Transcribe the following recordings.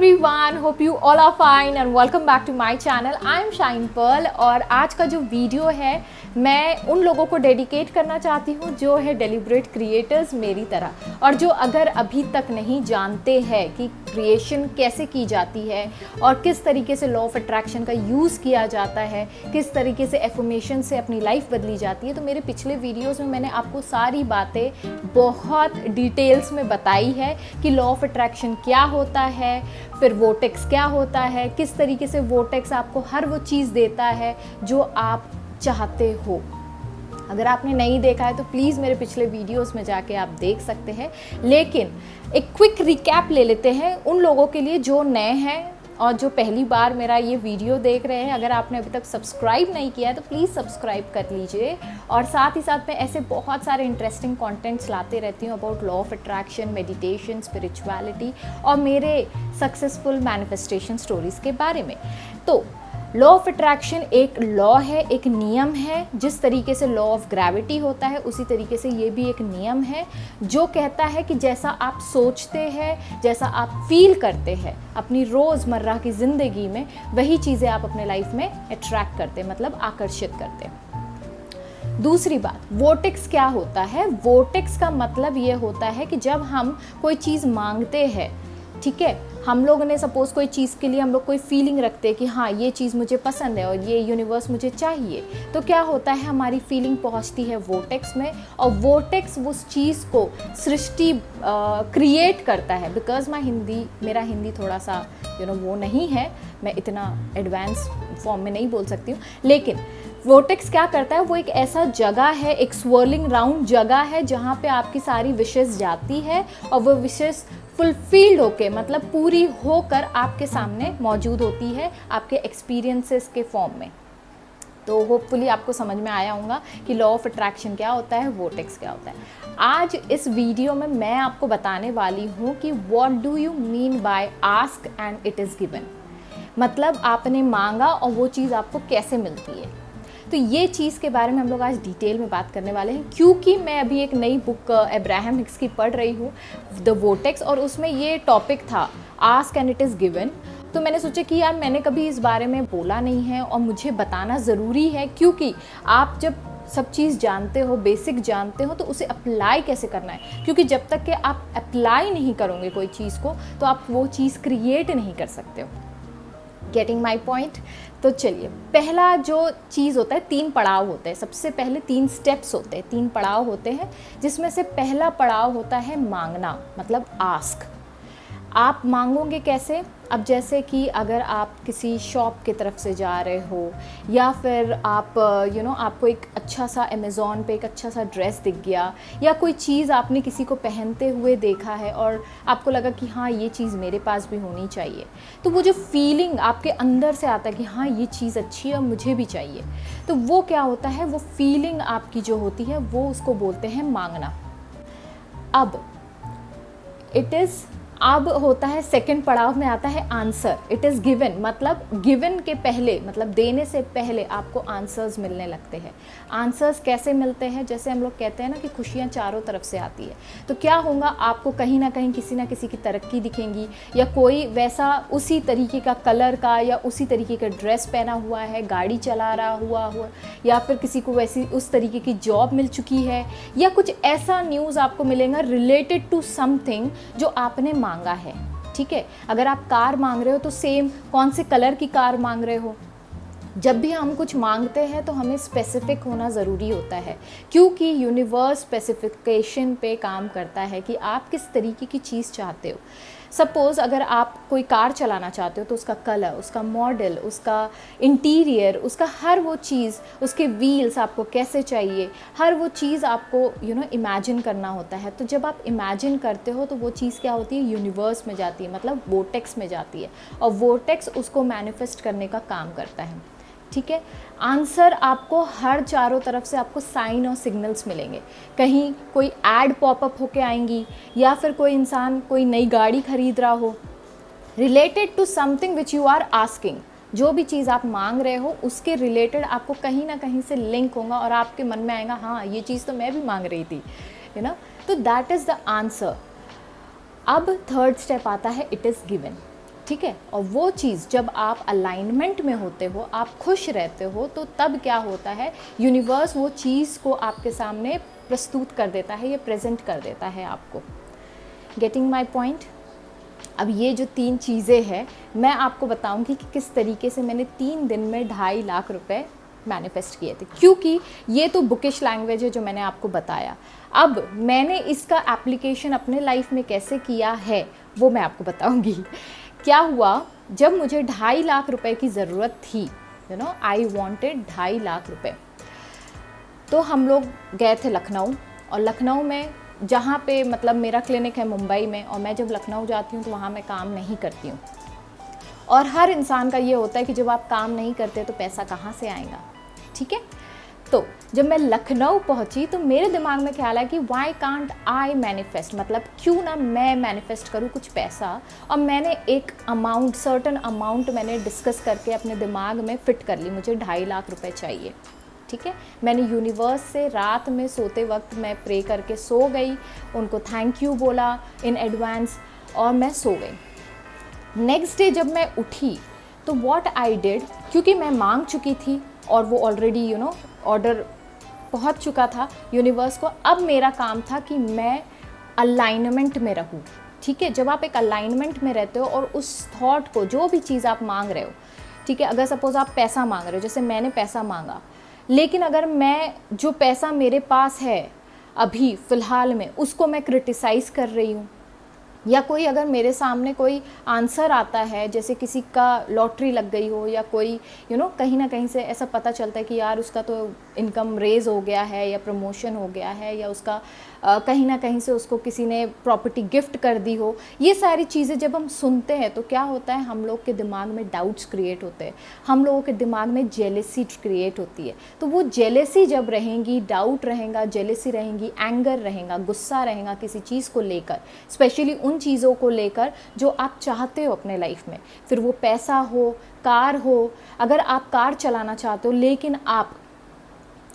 everyone, hope you all are fine and welcome back to my channel. I am Shine Pearl और आज का जो video है मैं उन लोगों को डेडिकेट करना चाहती हूँ जो है डेलिब्रेट क्रिएटर्स मेरी तरह और जो अगर अभी तक नहीं जानते हैं कि क्रिएशन कैसे की जाती है और किस तरीके से लॉ ऑफ अट्रैक्शन का यूज़ किया जाता है, किस तरीके से एफर्मेशन से अपनी लाइफ बदली जाती है। तो मेरे पिछले वीडियोस में मैंने आपको सारी बातें बहुत डिटेल्स में बताई है कि लॉ ऑफ अट्रैक्शन क्या होता है, फिर वोटेक्स क्या होता है, किस तरीके से वोटेक्स आपको हर वो चीज़ देता है जो आप चाहते हो। अगर आपने नहीं देखा है तो प्लीज़ मेरे पिछले वीडियोस में जाके आप देख सकते हैं। लेकिन एक क्विक रिकैप ले लेते हैं उन लोगों के लिए जो नए हैं और जो पहली बार मेरा ये वीडियो देख रहे हैं। अगर आपने अभी तक सब्सक्राइब नहीं किया है तो प्लीज़ सब्सक्राइब कर लीजिए और साथ ही साथ मैं ऐसे बहुत सारे इंटरेस्टिंग कंटेंट्स लाते रहती हूँ about law of attraction, meditation, spirituality और मेरे सक्सेसफुल मैनिफेस्टेशन स्टोरीज़ के बारे में। तो लॉ ऑफ अट्रैक्शन एक लॉ है, एक नियम है। जिस तरीके से लॉ ऑफ ग्रेविटी होता है उसी तरीके से ये भी एक नियम है जो कहता है कि जैसा आप सोचते हैं, जैसा आप फील करते हैं अपनी रोज़मर्रा की ज़िंदगी में, वही चीज़ें आप अपने लाइफ में अट्रैक्ट करते हैं, मतलब आकर्षित करते हैं। दूसरी बात, वोटेक्स क्या होता है? वोटेक्स का मतलब ये होता है कि जब हम कोई चीज़ मांगते हैं, ठीक है, हम लोगों ने सपोज कोई चीज़ के लिए हम लोग कोई फीलिंग रखते हैं कि हाँ ये चीज़ मुझे पसंद है और ये यूनिवर्स मुझे चाहिए, तो क्या होता है हमारी फीलिंग पहुंचती है वोटेक्स में और वोटेक्स उस चीज़ को सृष्टि क्रिएट करता है। बिकॉज मेरा हिंदी थोड़ा सा वो नहीं है, मैं इतना एडवांस फॉर्म में नहीं बोल सकती हूँ। लेकिन वोटेक्स क्या करता है, वो एक ऐसा जगह है, एक स्वर्लिंग राउंड जगह है जहाँ पे आपकी सारी विशेस जाती है और वो विशेस फुलफिल्ड होके, मतलब पूरी होकर आपके सामने मौजूद होती है आपके एक्सपीरियंसेस के फॉर्म में। तो होपफुली आपको समझ में आया होगा कि लॉ ऑफ अट्रैक्शन क्या होता है, वोटेक्स क्या होता है। आज इस वीडियो में मैं आपको बताने वाली हूँ कि what do you mean by ask and it is given. मतलब आपने मांगा और वो चीज़ आपको कैसे मिलती है। तो ये चीज़ के बारे में हम लोग आज डिटेल में बात करने वाले हैं, क्योंकि मैं अभी एक नई बुक अब्राहम हिक्स की पढ़ रही हूँ, द वोटेक्स, और उसमें ये टॉपिक था ask and it is given. तो मैंने सोचा कि यार मैंने कभी इस बारे में बोला नहीं है और मुझे बताना ज़रूरी है, क्योंकि आप जब सब चीज़ जानते हो, बेसिक जानते हो, तो उसे अप्लाई कैसे करना है। क्योंकि जब तक कि आप अप्लाई नहीं करोगे कोई चीज़ को तो आप वो चीज़ क्रिएट नहीं कर सकते हो। Getting my point. तो चलिए, पहला जो चीज़ होता है, 3 पड़ाव होते हैं। सबसे पहले 3 स्टेप्स होते हैं, 3 पड़ाव होते हैं, जिसमें से पहला पड़ाव होता है मांगना, मतलब आस्क। आप मांगोगे कैसे? अब जैसे कि अगर आप किसी शॉप की तरफ से जा रहे हो या फिर आप आपको एक अच्छा सा अमेज़ॉन पे एक अच्छा सा ड्रेस दिख गया या कोई चीज़ आपने किसी को पहनते हुए देखा है और आपको लगा कि हाँ ये चीज़ मेरे पास भी होनी चाहिए, तो वो जो फीलिंग आपके अंदर से आता है कि हाँ ये चीज़ अच्छी है और मुझे भी चाहिए, तो वो क्या होता है, वो फीलिंग आपकी जो होती है वो उसको बोलते हैं मांगना। अब होता है सेकंड पड़ाव में आता है आंसर, इट इज़ गिवन। मतलब गिवन के पहले, मतलब देने से पहले आपको आंसर्स मिलने लगते हैं। आंसर्स कैसे मिलते हैं? जैसे हम लोग कहते हैं ना कि खुशियाँ चारों तरफ से आती है, तो क्या होगा, आपको कहीं ना कहीं किसी ना किसी की तरक्की दिखेंगी या कोई वैसा उसी तरीके का कलर का या उसी तरीके का ड्रेस पहना हुआ है, गाड़ी चला रहा हुआ या फिर किसी को वैसी उस तरीके की जॉब मिल चुकी है या कुछ ऐसा न्यूज़ आपको मिलेगा रिलेटेड टू समथिंग जो आपने मांगा है। ठीक है, अगर आप कार मांग रहे हो तो सेम कौन से कलर की कार मांग रहे हो। जब भी हम कुछ मांगते हैं तो हमें स्पेसिफिक होना ज़रूरी होता है, क्योंकि यूनिवर्स स्पेसिफिकेशन पे काम करता है कि आप किस तरीके की चीज़ चाहते हो। सपोज़ अगर आप कोई कार चलाना चाहते हो तो उसका कलर, उसका मॉडल, उसका इंटीरियर, उसका हर वो चीज़, उसके व्हील्स आपको कैसे चाहिए, हर वो चीज़ आपको इमेजिन करना होता है। तो जब आप इमेजिन करते हो तो वो चीज़ क्या होती है, यूनिवर्स में जाती है, मतलब वोटेक्स में जाती है और वोटेक्स उसको मैनिफेस्ट करने का काम करता है। ठीक है, आंसर आपको हर चारों तरफ से आपको साइन और सिग्नल्स मिलेंगे। कहीं कोई ऐड पॉपअप होके आएंगी या फिर कोई इंसान कोई नई गाड़ी खरीद रहा हो, related to something which you are asking. जो भी चीज़ आप मांग रहे हो उसके रिलेटेड आपको कहीं ना कहीं से लिंक होगा और आपके मन में आएगा हाँ ये चीज़ तो मैं भी मांग रही थी, तो दैट इज़ द आंसर। अब थर्ड स्टेप आता है इट इज़ गिवन। ठीक है। और वो चीज़ जब आप अलाइनमेंट में होते हो, आप खुश रहते हो, तो तब क्या होता है, यूनिवर्स वो चीज़ को आपके सामने प्रस्तुत कर देता है, ये प्रेजेंट कर देता है आपको। Getting my point. अब ये जो 3 चीज़ें हैं, मैं आपको बताऊंगी कि किस तरीके से मैंने 3 दिन में 2.5 लाख रुपए मैनिफेस्ट किए थे, क्योंकि ये तो बुकिश लैंग्वेज है जो मैंने आपको बताया। अब मैंने इसका एप्लीकेशन अपने लाइफ में कैसे किया है वो मैं आपको बताऊंगी। क्या हुआ, जब मुझे 2.5 लाख रुपए की ज़रूरत थी, आई वॉन्टेड 2.5 लाख रुपए, तो हम लोग गए थे लखनऊ। और लखनऊ में जहाँ पे मतलब मेरा क्लिनिक है मुंबई में, और मैं जब लखनऊ जाती हूँ तो वहाँ मैं काम नहीं करती हूँ। और हर इंसान का ये होता है कि जब आप काम नहीं करते तो पैसा कहाँ से आएगा, ठीक है। तो जब मैं लखनऊ पहुंची तो मेरे दिमाग में ख्याल आया कि वाई कांट आई मैनिफेस्ट, मतलब क्यों ना मैं मैनिफेस्ट करूं कुछ पैसा। और मैंने एक अमाउंट, सर्टन अमाउंट मैंने डिस्कस करके अपने दिमाग में फिट कर ली, मुझे 2.5 लाख रुपए चाहिए, ठीक है। मैंने यूनिवर्स से रात में सोते वक्त मैं प्रे करके सो गई, उनको थैंक यू बोला इन एडवांस, और मैं सो गई। नेक्स्ट डे जब मैं उठी तो व्हाट आई डिड, क्योंकि मैं मांग चुकी थी और वो ऑलरेडी ऑर्डर पहुंच चुका था यूनिवर्स को, अब मेरा काम था कि मैं अलाइनमेंट में रहूं, ठीक है। जब आप एक अलाइनमेंट में रहते हो और उस थॉट को, जो भी चीज़ आप मांग रहे हो, ठीक है, अगर सपोज आप पैसा मांग रहे हो, जैसे मैंने पैसा मांगा, लेकिन अगर मैं जो पैसा मेरे पास है अभी फ़िलहाल में उसको मैं क्रिटिसाइज़ कर रही हूँ, या कोई अगर मेरे सामने कोई आंसर आता है, जैसे किसी का लॉटरी लग गई हो, या कोई कहीं ना कहीं से ऐसा पता चलता है कि यार उसका तो इनकम रेज हो गया है, या प्रमोशन हो गया है, या उसका कहीं ना कहीं से उसको किसी ने प्रॉपर्टी गिफ्ट कर दी हो, ये सारी चीज़ें जब हम सुनते हैं तो क्या होता है, हम लोग के दिमाग में डाउट्स क्रिएट होते हैं, हम लोगों के दिमाग में जेलेसी क्रिएट होती है। तो वो जेलेसी जब रहेंगी, डाउट रहेगा, जेलेसी रहेंगी, एंगर रहेगा, गुस्सा रहेगा किसी चीज़ को लेकर, स्पेशली उन चीज़ों को लेकर जो आप चाहते हो अपने लाइफ में, फिर वो पैसा हो, कार हो। अगर आप कार चलाना चाहते हो लेकिन आप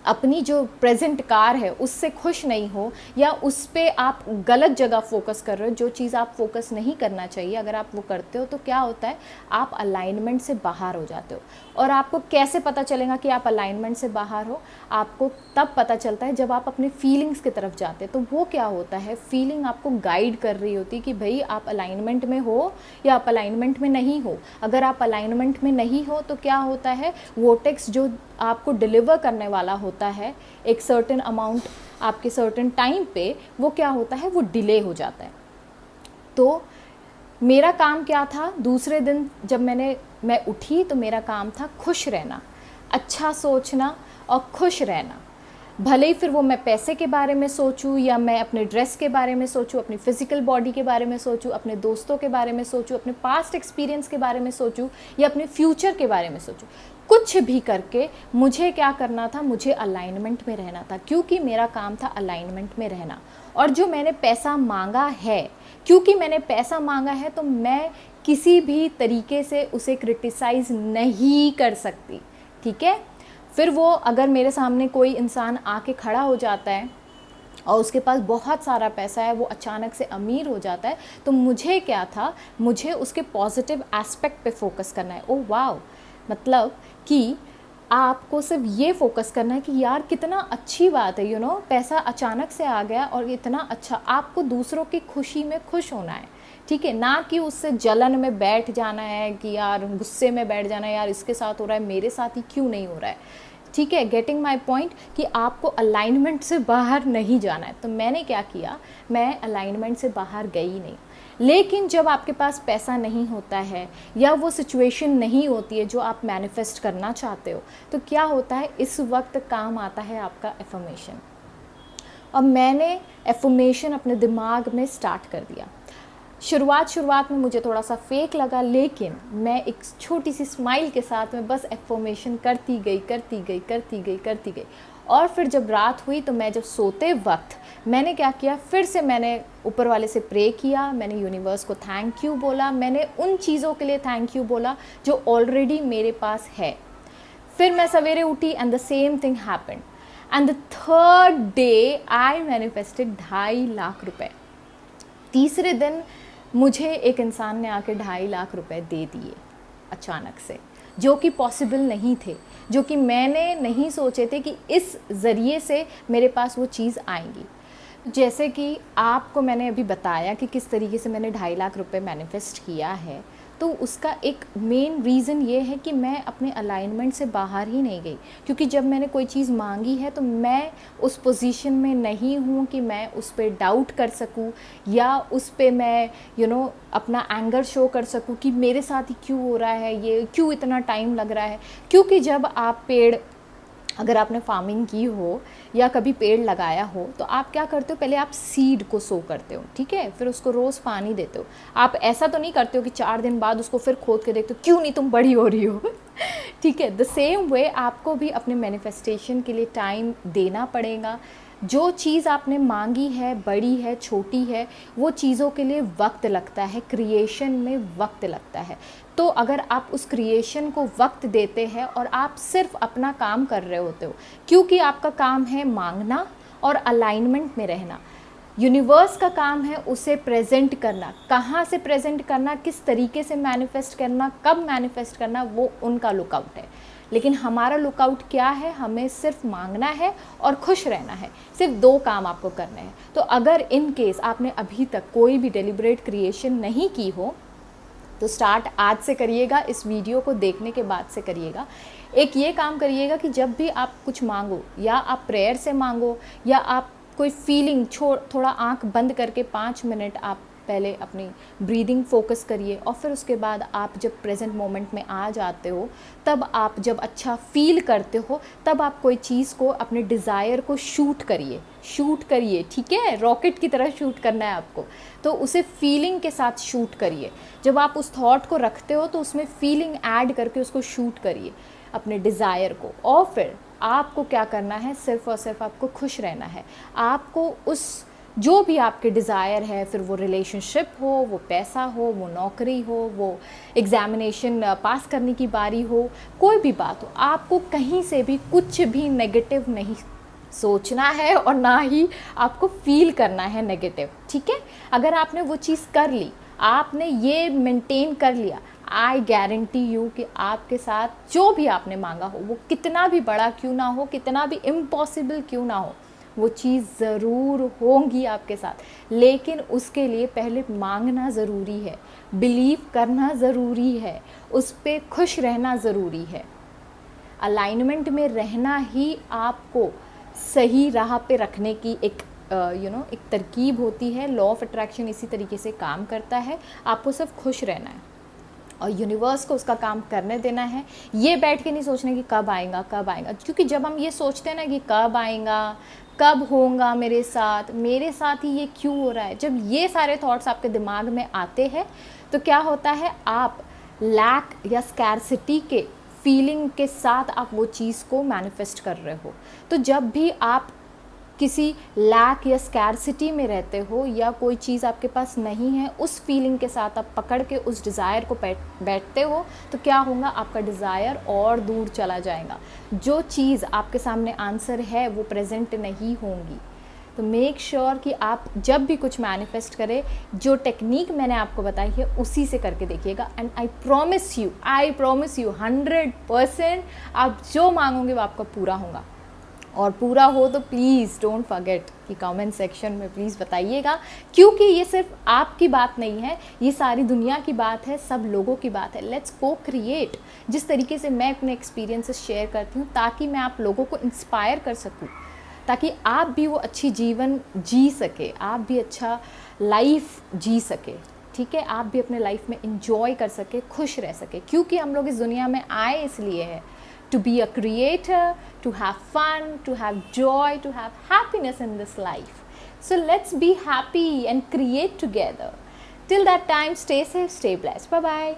अपनी जो प्रेजेंट कार है उससे खुश नहीं हो, या उस पे आप गलत जगह फोकस कर रहे हो, जो चीज़ आप फोकस नहीं करना चाहिए, अगर आप वो करते हो तो क्या होता है, आप अलाइनमेंट से बाहर हो जाते हो। और आपको कैसे पता चलेगा कि आप अलाइनमेंट से बाहर हो, आपको तब पता चलता है जब आप अपने फीलिंग्स की तरफ जाते हैं। तो वो क्या होता है, फीलिंग आपको गाइड कर रही होती है कि भाई आप अलाइनमेंट में हो या आप अलाइनमेंट में नहीं हो। अगर आप अलाइनमेंट में नहीं हो तो क्या होता है, वोटेक्स जो आपको डिलीवर करने वाला होता है एक सर्टेन अमाउंट आपके सर्टेन टाइम पे, वो क्या होता है, वो डिले हो जाता है। तो मेरा काम क्या था, दूसरे दिन जब मैं उठी तो मेरा काम था खुश रहना, अच्छा सोचना और खुश रहना। भले ही फिर वो मैं पैसे के बारे में सोचूं, या मैं अपने ड्रेस के बारे में सोचूं, अपनी फिजिकल बॉडी के बारे में सोचूं, अपने दोस्तों के बारे में सोचूं, अपने पास्ट एक्सपीरियंस के बारे में सोचूं, या अपने फ्यूचर के बारे में सोचूं, कुछ भी करके मुझे क्या करना था, मुझे अलाइनमेंट में रहना था, क्योंकि मेरा काम था अलाइनमेंट में रहना। और जो मैंने पैसा मांगा है, क्योंकि मैंने पैसा मांगा है तो मैं किसी भी तरीके से उसे क्रिटिसाइज़ नहीं कर सकती, ठीक है। फिर वो अगर मेरे सामने कोई इंसान आके खड़ा हो जाता है और उसके पास बहुत सारा पैसा है, वो अचानक से अमीर हो जाता है, तो मुझे क्या था, मुझे उसके पॉजिटिव एस्पेक्ट पे फोकस करना है। ओह वाओ, मतलब कि आपको सिर्फ ये फोकस करना है कि यार कितना अच्छी बात है, पैसा अचानक से आ गया और इतना अच्छा, आपको दूसरों की खुशी में खुश होना है, ठीक है, ना कि उससे जलन में बैठ जाना है, कि यार गुस्से में बैठ जाना है, यार इसके साथ हो रहा है मेरे साथ ही क्यों नहीं हो रहा है, ठीक है। गेटिंग माई पॉइंट, कि आपको अलाइनमेंट से बाहर नहीं जाना है। तो मैंने क्या किया, मैं अलाइनमेंट से बाहर गई नहीं। लेकिन जब आपके पास पैसा नहीं होता है, या वो सिचुएशन नहीं होती है जो आप मैनिफेस्ट करना चाहते हो, तो क्या होता है, इस वक्त काम आता है आपका एफर्मेशन। और मैंने एफर्मेशन अपने दिमाग में स्टार्ट कर दिया। शुरुआत में मुझे थोड़ा सा फेक लगा, लेकिन मैं एक छोटी सी स्माइल के साथ में बस एफर्मेशन करती गई। और फिर जब रात हुई तो मैं जब सोते वक्त मैंने क्या किया, फिर से मैंने ऊपर वाले से प्रे किया, मैंने यूनिवर्स को थैंक यू बोला, मैंने उन चीज़ों के लिए थैंक यू बोला जो ऑलरेडी मेरे पास है। फिर मैं सवेरे उठी and the same thing happened, and the third day I manifested 2.5 lakh रुपए। तीसरे दिन मुझे एक इंसान ने आके 2.5 लाख रुपए दे दिए अचानक से, जो कि पॉसिबल नहीं थे, जो कि मैंने नहीं सोचे थे कि इस ज़रिए से मेरे पास वो चीज़ आएंगी। जैसे कि आपको मैंने अभी बताया कि किस तरीके से मैंने 2.5 लाख रुपए मैनिफेस्ट किया है, तो उसका एक मेन रीज़न ये है कि मैं अपने अलाइनमेंट से बाहर ही नहीं गई, क्योंकि जब मैंने कोई चीज़ मांगी है तो मैं उस पोजीशन में नहीं हूँ कि मैं उस पर डाउट कर सकूँ या उस पर मैं अपना एंगर शो कर सकूँ कि मेरे साथ ही क्यों हो रहा है, ये क्यों इतना टाइम लग रहा है। क्योंकि जब आप अगर आपने फार्मिंग की हो या कभी पेड़ लगाया हो तो आप क्या करते हो, पहले आप सीड को सो करते हो, ठीक है, फिर उसको रोज़ पानी देते हो। आप ऐसा तो नहीं करते हो कि 4 दिन बाद उसको फिर खोद के देखते हो क्यों नहीं तुम बड़ी हो रही हो ठीक है, द सेम वे आपको भी अपने मैनिफेस्टेशन के लिए टाइम देना पड़ेगा। जो चीज़ आपने मांगी है, बड़ी है, छोटी है, वो चीज़ों के लिए वक्त लगता है, क्रिएशन में वक्त लगता है। तो अगर आप उस क्रिएशन को वक्त देते हैं और आप सिर्फ अपना काम कर रहे होते हो, क्योंकि आपका काम है मांगना और अलाइनमेंट में रहना, यूनिवर्स का काम है उसे प्रेजेंट करना। कहाँ से प्रेजेंट करना, किस तरीके से मैनिफेस्ट करना, कब मैनिफेस्ट करना, वो उनका लुकआउट है। लेकिन हमारा लुकआउट क्या है, हमें सिर्फ मांगना है और खुश रहना है। सिर्फ 2 काम आपको करने हैं। तो अगर इन केस आपने अभी तक कोई भी डेलिब्रेट क्रिएशन नहीं की हो तो स्टार्ट आज से करिएगा, इस वीडियो को देखने के बाद से करिएगा। एक ये काम करिएगा कि जब भी आप कुछ मांगो, या आप प्रेयर से मांगो या आप कोई फीलिंग थोड़ा आंख बंद करके 5 मिनट आप पहले अपनी ब्रीदिंग फोकस करिए, और फिर उसके बाद आप जब प्रेजेंट मोमेंट में आ जाते हो, तब आप जब अच्छा फील करते हो, तब आप कोई चीज़ को, अपने डिज़ायर को शूट करिए, ठीक है, रॉकेट की तरह शूट करना है आपको। तो उसे फीलिंग के साथ शूट करिए। जब आप उस थॉट को रखते हो तो उसमें फीलिंग ऐड करके उसको शूट करिए, अपने डिज़ायर को। और फिर आपको क्या करना है, सिर्फ और सिर्फ आपको खुश रहना है। आपको उस जो भी आपके डिज़ायर है, फिर वो रिलेशनशिप हो, वो पैसा हो, वो नौकरी हो, वो एग्ज़ामिनेशन पास करने की बारी हो, कोई भी बात हो, आपको कहीं से भी कुछ भी नेगेटिव नहीं सोचना है और ना ही आपको फील करना है नेगेटिव, ठीक है। अगर आपने वो चीज़ कर ली, आपने ये मेंटेन कर लिया, आई गारंटी यू कि आपके साथ जो भी आपने मांगा हो, वो कितना भी बड़ा क्यों ना हो, कितना भी इम्पॉसिबल क्यों ना हो, वो चीज़ ज़रूर होंगी आपके साथ। लेकिन उसके लिए पहले मांगना ज़रूरी है, बिलीव करना ज़रूरी है, उस पर खुश रहना ज़रूरी है। अलाइनमेंट में रहना ही आपको सही राह पे रखने की एक एक तरकीब होती है। लॉ ऑफ अट्रैक्शन इसी तरीके से काम करता है। आपको सिर्फ खुश रहना है और यूनिवर्स को उसका काम करने देना है। ये बैठ के नहीं सोचना कि कब आएगा, क्योंकि जब हम ये सोचते हैं ना कि कब आएगा, कब होगा मेरे साथ ही ये क्यों हो रहा है, जब ये सारे थॉट्स आपके दिमाग में आते हैं तो क्या होता है, आप लैक या स्कैरसिटी के फीलिंग के साथ आप वो चीज़ को मैनिफेस्ट कर रहे हो। तो जब भी आप किसी लैक या स्कैरसिटी में रहते हो या कोई चीज़ आपके पास नहीं है, उस फीलिंग के साथ आप पकड़ के उस डिज़ायर को बैठते हो, तो क्या होगा, आपका डिज़ायर और दूर चला जाएगा। जो चीज़ आपके सामने आंसर है वो प्रेजेंट नहीं होंगी। तो मेक श्योर कि आप जब भी कुछ मैनिफेस्ट करें, जो टेक्निक मैंने आपको बताई है उसी से करके देखिएगा। एंड आई प्रॉमिस यू 100% आप जो मांगोगे वो आपका पूरा होगा। और पूरा हो तो प्लीज़ डोंट फॉरगेट कि कमेंट सेक्शन में प्लीज़ बताइएगा, क्योंकि ये सिर्फ आपकी बात नहीं है, ये सारी दुनिया की बात है, सब लोगों की बात है। लेट्स को क्रिएट। जिस तरीके से मैं अपने एक्सपीरियंसेस शेयर करती हूँ ताकि मैं आप लोगों को इंस्पायर कर सकूँ, ताकि आप भी वो अच्छी जीवन जी सके, आप भी अच्छा लाइफ जी सके, ठीक है, आप भी अपने लाइफ में इंजॉय कर सके, खुश रह सके। क्योंकि हम लोग इस दुनिया में आए इसलिए है, to be a creator, to have fun, to have joy, to have happiness in this life. So let's be happy and create together. Till that time, stay safe, stay blessed. Bye bye.